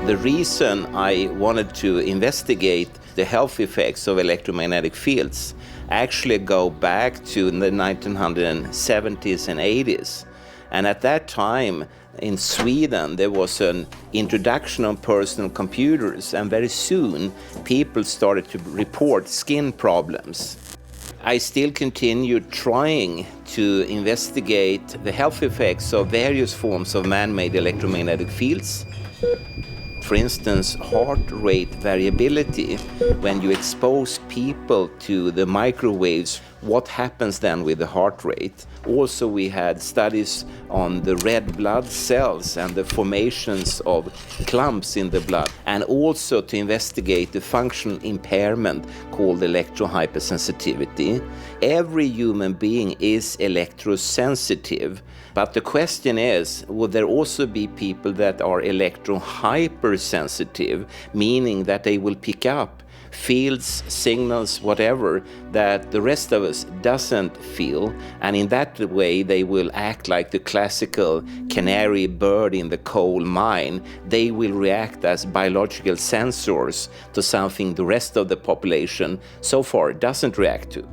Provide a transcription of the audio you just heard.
The reason I wanted to investigate the health effects of electromagnetic fields actually go back to the 1970s and 80s. And at that time, in Sweden, there was an introduction of personal computers, and very soon people started to report skin problems. I still continued trying to investigate the health effects of various forms of man-made electromagnetic fields. For instance, heart rate variability. When you expose people to the microwaves, what happens then with the heart rate? Also, we had studies on the red blood cells and the formations of clumps in the blood, and also to investigate the functional impairment called electro-hypersensitivity. Every human being is electrosensitive, but the question is, would there also be people that are electro-hypersensitive, meaning that they will pick up fields, signals, whatever, that the rest of us doesn't feel, and in that way they will act like the classical canary bird in the coal mine. They will react as biological sensors to something the rest of the population so far doesn't react to.